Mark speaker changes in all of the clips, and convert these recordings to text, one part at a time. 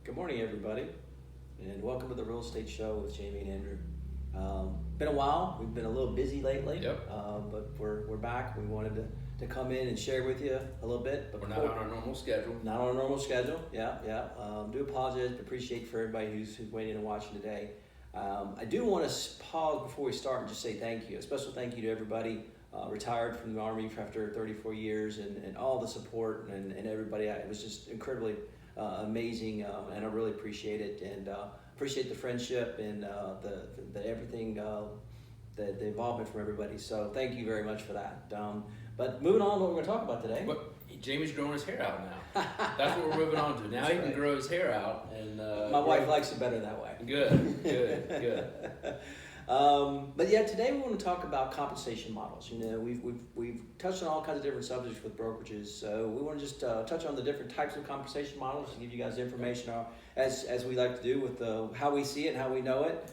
Speaker 1: Good morning, everybody, and welcome to the Real Estate Show with Jamie and Andrew. Been a while. We've been a little busy lately,
Speaker 2: Yep.
Speaker 1: but we're back. We wanted to come in and share with you a little bit. But
Speaker 2: We're not on our normal schedule.
Speaker 1: not on a normal schedule. Yeah, yeah. Do apologize, but appreciate for everybody who's waiting and watching today. I do want to pause before we start and just say thank you. A special thank you to everybody retired from the Army after 34 years and all the support and everybody. It was just incredibly amazing, and I really appreciate it and appreciate the friendship and the everything, the involvement from everybody. So thank you very much for that. But moving on, what we're going to talk about today.
Speaker 2: But Jamie's growing his hair out now. That's what we're moving on to. Now
Speaker 1: That's
Speaker 2: he can
Speaker 1: right.
Speaker 2: grow his hair out, and
Speaker 1: My wife likes it better that way.
Speaker 2: Good.
Speaker 1: But yeah, today we want to talk about compensation models. You know, we've touched on all kinds of different subjects with brokerages, so we want to just touch on the different types of compensation models to give you guys information as we like to do with how we see it and how we know it.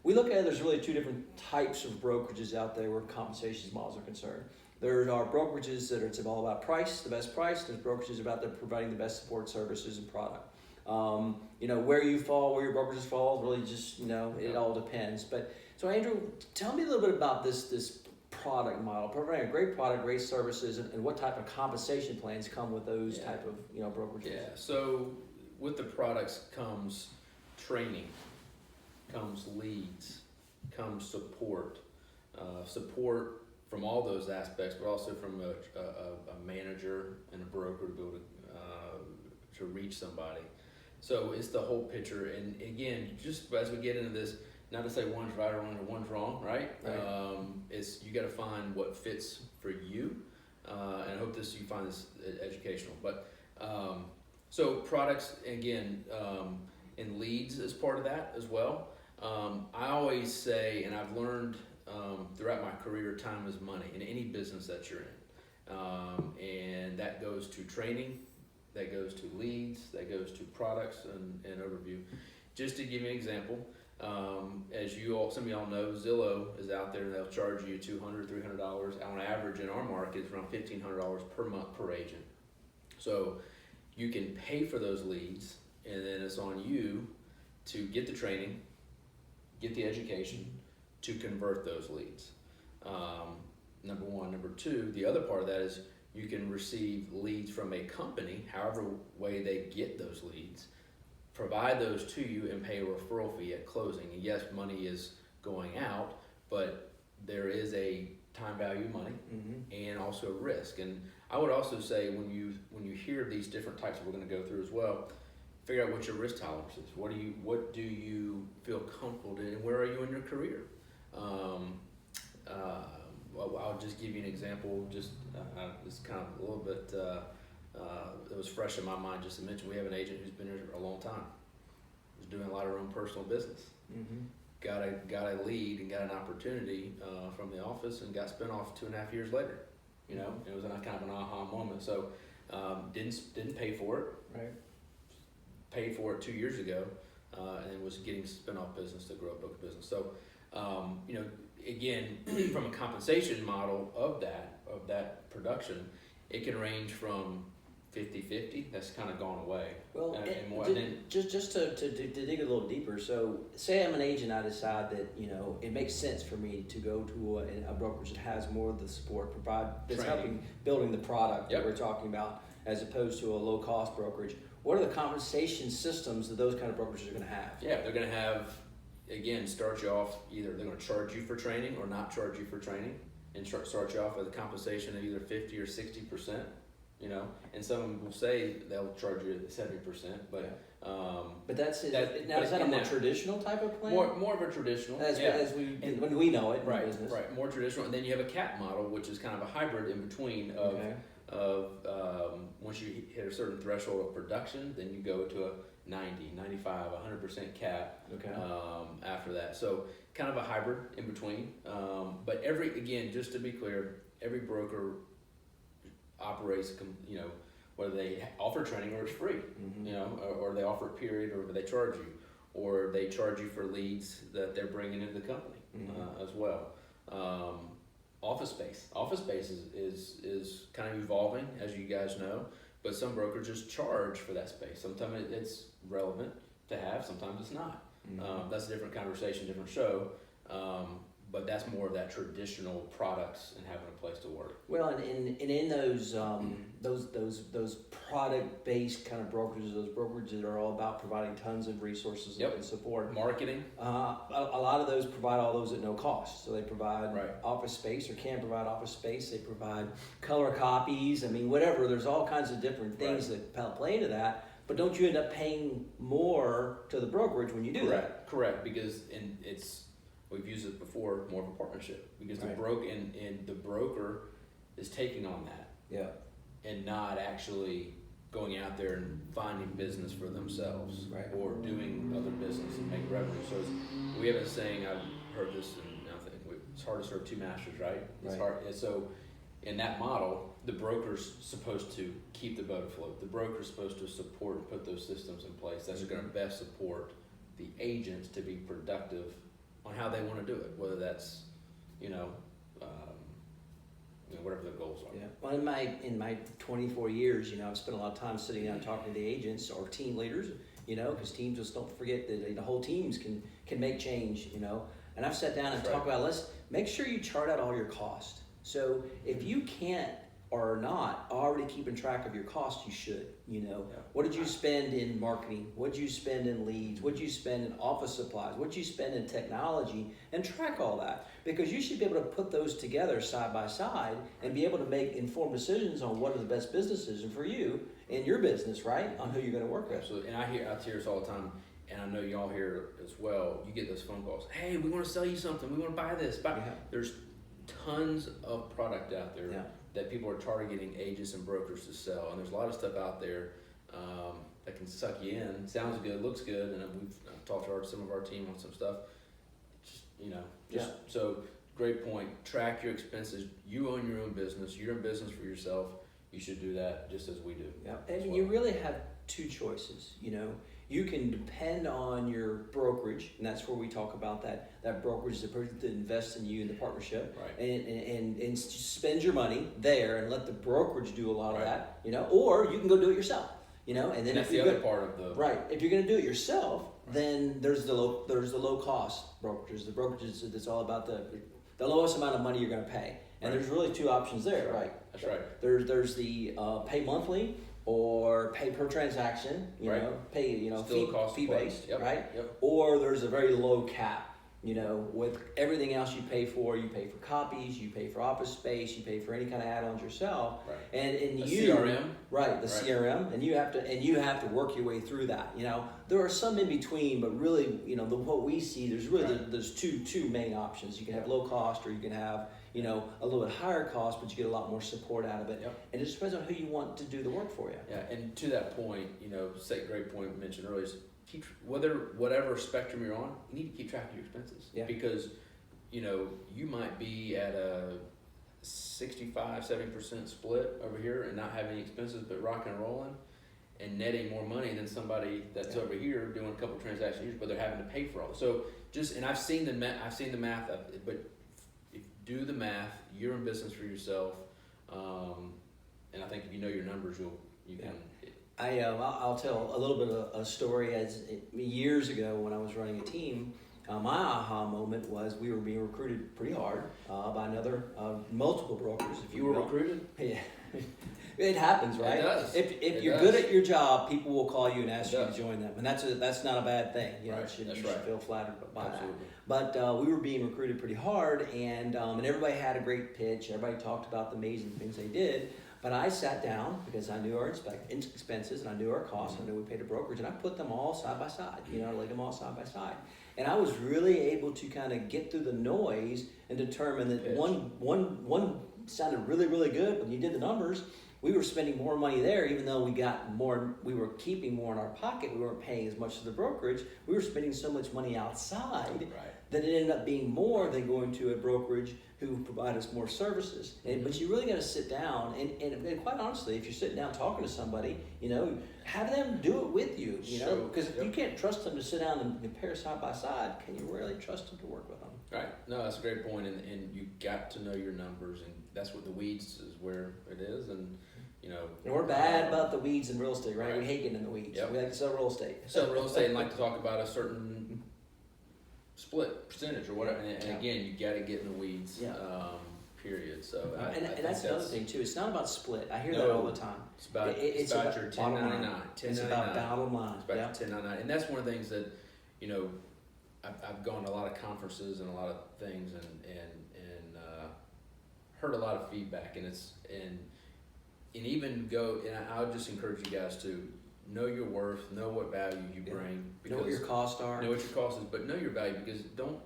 Speaker 1: We look at it, there's really two different types of brokerages out there where compensation models are concerned. There are brokerages that it's all about price, the best price. There's brokerages about providing the best support services and product. You know, where you fall, where your brokerages fall, really just, you know, it all depends. But so Andrew, tell me a little bit about this product model, providing a great product, great services, and what type of compensation plans come with those type of, you know, brokerages.
Speaker 2: Yeah. So with the products comes training, comes leads, comes support, support from all those aspects, but also from a manager and a broker to be able to reach somebody. So it's the whole picture. And again, just as we get into this, not to say one's right or one's wrong, right? It's you got to find what fits for you, and I hope you find this educational. But so products again, and leads as part of that as well. I always say, and I've learned throughout my career, time is money in any business that you're in, and that goes to training. That goes to leads, that goes to products and overview. Just to give you an example, as some of y'all know, Zillow is out there and they'll charge you $200, $300. On average in our market, it's around $1,500 per month per agent. So you can pay for those leads, and then it's on you to get the training, get the education, to convert those leads. Number one. Number two, the other part of that is you can receive leads from a company, however way they get those leads, provide those to you and pay a referral fee at closing. And yes, money is going out, but there is a time value of money and also risk. And I would also say when you hear these different types that we're going to go through as well, figure out what your risk tolerance is. What do you feel comfortable in, and where are you in your career? Well, I'll just give you an example. Just it's kind of a little bit that was fresh in my mind. Just to mention, we have an agent who's been here a long time. Was doing a lot of her own personal business. Got a lead and got an opportunity from the office and got spin off 2.5 years later. You know, it was kind of an aha moment. So didn't pay for it.
Speaker 1: Right.
Speaker 2: Paid for it 2 years ago, and was getting spin off business to grow a book of business. So you know. Again, from a compensation model of that production, it can range from 50-50. That's kind of gone away.
Speaker 1: Well,
Speaker 2: and
Speaker 1: just to dig a little deeper. So, say I'm an agent, I decide that, you know, it makes sense for me to go to a brokerage that has more of the support, that's helping building the product that we're talking about, as opposed to a low cost brokerage. What are the compensation systems that those kind of brokerages are going to have?
Speaker 2: Yeah, they're going to have. Again, start you off, either they're going to charge you for training or not charge you for training, and start you off with a compensation of either 50 or 60%, you know, and some will say they'll charge you 70%, but
Speaker 1: that's is that a more traditional type of plan?
Speaker 2: More of a traditional,
Speaker 1: when we know it in business.
Speaker 2: Right, more traditional, and then you have a cap model, which is kind of a hybrid in between of once you hit a certain threshold of production, then you go to a 90, 95, 100% cap after that. So kind of a hybrid in between. But just to be clear, every broker operates, you know, whether they offer training or it's free, you know, or they offer a period, or they charge you, or they charge you for leads that they're bringing into the company as well. Office space is kind of evolving, as you guys know. But some brokerages charge for that space. Sometimes it's relevant to have, sometimes it's not. That's a different conversation, different show. But that's more of that traditional products and having a place to work.
Speaker 1: Well, and in those product based kind of brokerages, those brokerages that are all about providing tons of resources and support.
Speaker 2: Marketing.
Speaker 1: A lot of those provide all those at no cost. So they provide office space, or can provide office space. They provide color copies. I mean, whatever. There's all kinds of different things that play into that. But don't you end up paying more to the brokerage when you do that?
Speaker 2: Correct. Because we've used it before, more of a partnership, because the broker is taking on that, and not actually going out there and finding business for themselves, or doing other business and make revenue. So we have a saying, I've heard this, and I think it's hard to serve two masters, right? It's hard. And so in that model, the broker's supposed to keep the boat afloat. The broker's supposed to support and put those systems in place that's going to best support the agents to be productive on how they want to do it, whether that's, whatever their goals are.
Speaker 1: Yeah. Well, in my 24 years, I've spent a lot of time sitting down talking to the agents or team leaders, because teams, just don't forget that the whole teams can make change, And I've sat down and talked about, let's make sure you chart out all your costs. So if you can't or are not already keeping track of your costs, you should. What did you spend in marketing? What did you spend in leads? What did you spend in office supplies? What did you spend in technology? And track all that, because you should be able to put those together side by side and be able to make informed decisions on what are the best business decisions for you in your business, right? On who you're going to work with.
Speaker 2: Absolutely. And I hear this all the time, and I know y'all hear as well. You get those phone calls. Hey, we want to sell you something. We want to buy this. There's tons of product out there that people are targeting agents and brokers to sell, and there's a lot of stuff out there that can suck you in. Sounds good, looks good, and I've talked to some of our team on some stuff. So great point. Track your expenses. You own your own business. You're in business for yourself. You should do that just as we do.
Speaker 1: Yeah, and you really have two choices. You can depend on your brokerage, and that's where we talk about that brokerage is the person that invests in you in the partnership, and spend your money there and let the brokerage do a lot of that, or you can go do it yourself, and then
Speaker 2: that's the other part of the
Speaker 1: if you're going to do it yourself, then there's the low cost brokerages, the brokerages that's all about the lowest amount of money you're going to pay, and there's really two options there,
Speaker 2: That's right.
Speaker 1: There's the pay monthly, or pay per transaction, pay, fee based, Or there's a very low cap, with everything else you pay for copies, you pay for office space, you pay for any kind of add-ons yourself, and
Speaker 2: CRM,
Speaker 1: CRM, and you have to work your way through that. There are some in between, but really, what we see, there's really there's two main options. You can have low cost, or you can have a little bit higher cost, but you get a lot more support out of it. And it just depends on who you want to do the work for you.
Speaker 2: Yeah, and to that point, great point mentioned earlier is whatever spectrum you're on, you need to keep track of your expenses.
Speaker 1: Yeah.
Speaker 2: Because, you might be at a 65-70% split over here and not have any expenses but rocking and rolling and netting more money than somebody that's over here doing a couple transactions a year, but they're having to pay for all. So and I've seen the math of it, but do the math. You're in business for yourself, and I think if you know your numbers, you can.
Speaker 1: I'll tell a little bit of a story. Years ago when I was running a team, my aha moment was we were being recruited pretty hard by multiple brokers. If
Speaker 2: you were recruited,
Speaker 1: yeah. It happens, right?
Speaker 2: It does.
Speaker 1: If you're good at your job, people will call you and ask you to join them, and that's not a bad thing. You should feel flattered by that. But we were being recruited pretty hard, and everybody had a great pitch. Everybody talked about the amazing things they did. But I sat down because I knew our expenses and I knew our costs. I knew we paid a brokerage, and I put them all side by side. Laid them all side by side, and I was really able to kind of get through the noise and determine that one sounded really, really good. When you did the numbers, we were spending more money there, even though we got more. We were keeping more in our pocket. We weren't paying as much to the brokerage. We were spending so much money outside that it ended up being more than going to a brokerage who provide us more services. But you really got to sit down and quite honestly, if you're sitting down talking to somebody, have them do it with you, because if you can't trust them to sit down and compare side by side, can you really trust them to work with them?
Speaker 2: Right. No, that's a great point, and you got to know your numbers, and that's what the weeds is where it is, and
Speaker 1: And we're bad about the weeds in real estate, right? We hate getting in the weeds.
Speaker 2: Yep.
Speaker 1: We like to sell real estate.
Speaker 2: Sell real estate and like to talk about a certain split percentage or whatever. And again, you got to get in the weeds.
Speaker 1: Yeah.
Speaker 2: Period. So I
Speaker 1: and
Speaker 2: think
Speaker 1: that's another thing too. It's not about split. I hear that
Speaker 2: No.
Speaker 1: all the time.
Speaker 2: It's about
Speaker 1: It's
Speaker 2: about
Speaker 1: about
Speaker 2: your
Speaker 1: bottom line.
Speaker 2: 1099.
Speaker 1: It's about bottom line.
Speaker 2: It's about
Speaker 1: Yeah.
Speaker 2: your 1099, and that's one of the things that I've gone to a lot of conferences and a lot of things, and heard a lot of feedback, and even go. And I would just encourage you guys to know your worth, know what value you bring,
Speaker 1: Know what your costs are.
Speaker 2: know what your cost is, but know your value, because don't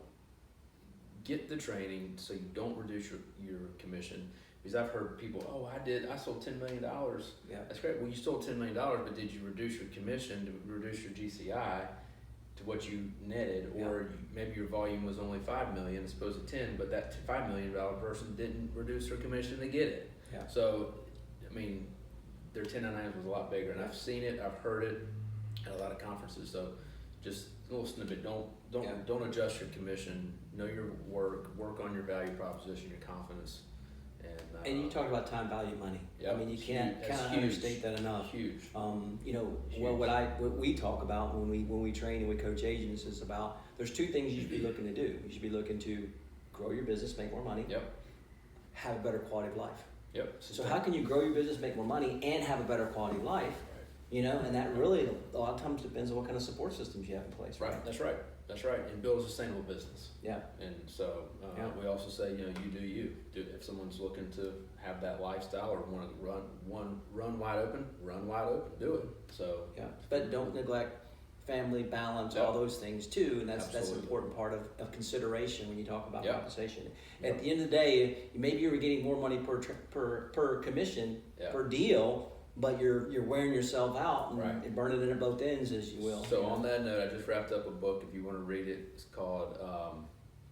Speaker 2: get the training so you don't reduce your commission. Because I've heard people, I sold $10 million.
Speaker 1: Yeah.
Speaker 2: That's great. Well, you sold $10 million, but did you reduce your commission to reduce your GCI to what you netted, or maybe your volume was only 5 million as opposed to 10, but that $5 million person didn't reduce their commission to get it.
Speaker 1: Yeah.
Speaker 2: So, I mean, their 1099 was a lot bigger, and I've seen it, I've heard it at a lot of conferences. So, just a little snippet. Don't adjust your commission. Know your work on your value proposition, your confidence,
Speaker 1: And you talk about time value money.
Speaker 2: Yep.
Speaker 1: I mean, you can't
Speaker 2: That's
Speaker 1: kind of
Speaker 2: huge.
Speaker 1: understate that enough.
Speaker 2: Huge.
Speaker 1: Well, what we talk about when we train and we coach agents is about there's two things you should be looking to do. You should be looking to grow your business, make more money.
Speaker 2: Yep.
Speaker 1: Have a better quality of life.
Speaker 2: Yep.
Speaker 1: So how can you grow your business, make more money, and have a better quality of life? And that really a lot of times depends on what kind of support systems you have in place.
Speaker 2: Right. That's right. That's right. And build a sustainable business.
Speaker 1: Yeah.
Speaker 2: And so we also say, you do you. If someone's looking to have that lifestyle or want to run wide open, do it. So
Speaker 1: yeah, but don't neglect family balance, all those things too, and that's an important part of consideration when you talk about compensation. At the end of the day, maybe you're getting more money per commission per deal, but you're wearing yourself out and burning it at both ends, as you will.
Speaker 2: So on that note, I just wrapped up a book. If you want to read it, it's called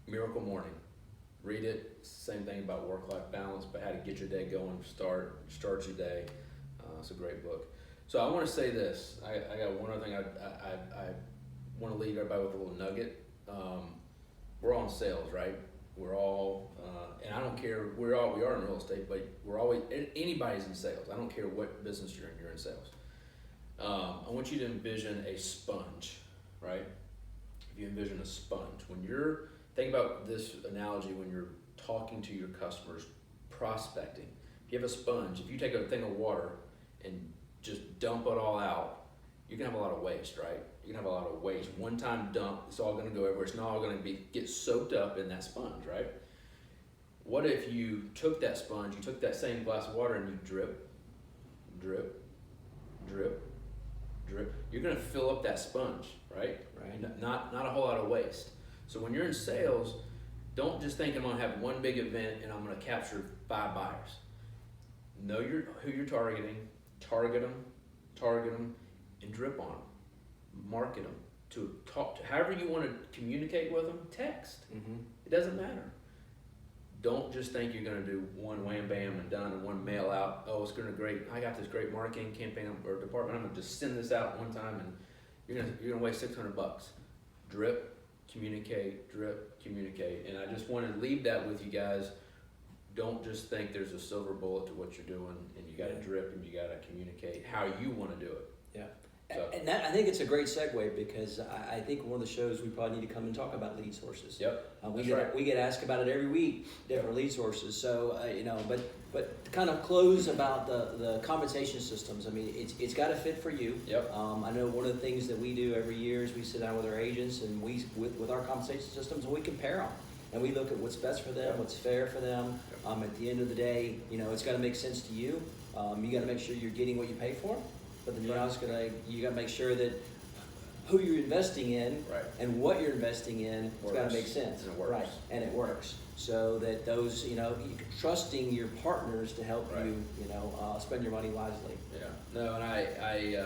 Speaker 2: Miracle Morning. Read it. It's the same thing about work-life balance, but how to get your day going, start your day. It's a great book. So I want to say this. I got one other thing. I want to leave everybody with a little nugget. We're all in sales, right? We're all, and I don't care. We are in real estate, but we're always, anybody's in sales. I don't care what business you're in sales. I want you to envision a sponge, right? If you envision a sponge, think about this analogy when you're talking to your customers, prospecting. If you have a sponge, if you take a thing of water and just dump it all out, you can have a lot of waste, right? You can have a lot of waste. One time dump, it's all going to go everywhere. It's not all going to get soaked up in that sponge, right? What if you took that sponge, you took that same glass of water and you drip, drip, drip, drip. You're going to fill up that sponge, right?
Speaker 1: Right.
Speaker 2: Not a whole lot of waste. So when you're in sales, don't just think I'm going to have one big event and I'm going to capture 5 buyers. Know who you're targeting, target them, and drip on them. Market them. To talk to however you want to communicate with them, text.
Speaker 1: Mm-hmm.
Speaker 2: It doesn't matter. Don't just think you're going to do one wham bam and done and one mail out. Oh, it's going to great. I got this great marketing campaign or department. I'm going to just send this out one time and you're going to waste $600. Drip, communicate, and I just want to leave that with you guys. Don't just think there's a silver bullet to what you're doing, and you got to drip and you got to communicate how you want to do it.
Speaker 1: Yeah.
Speaker 2: So.
Speaker 1: And that, I think it's a great segue because I think one of the shows we probably need to come and talk about lead sources.
Speaker 2: Yep.
Speaker 1: We get asked about it every week, different lead sources. So but to kind of close about the compensation systems. I mean, it's got to fit for you.
Speaker 2: Yep.
Speaker 1: I know one of the things that we do every year is we sit down with our agents and with our compensation systems and we compare them. And we look at what's best for them, what's fair for them. At the end of the day, it's got to make sense to you. You got to make sure you're getting what you pay for. But then you got to make sure that who you're investing in and what you're investing in has got to make sense.
Speaker 2: And it works.
Speaker 1: Right, and it works. So that those, trusting your partners to help you, spend your money wisely.
Speaker 2: Yeah. No, and it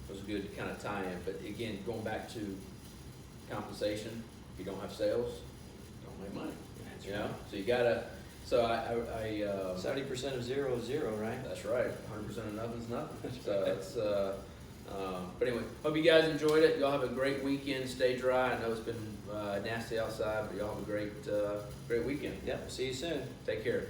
Speaker 2: was a good kind of tie-in. But again, going back to compensation, if you don't have sales, you don't make money.
Speaker 1: That's right.
Speaker 2: So you gotta. So I
Speaker 1: 70% of zero is zero, right?
Speaker 2: That's right. 100% of nothing's nothing. So it's but anyway, hope you guys enjoyed it. Y'all have a great weekend. Stay dry. I know it's been nasty outside, but y'all have a great weekend.
Speaker 1: Yep. See you soon.
Speaker 2: Take care.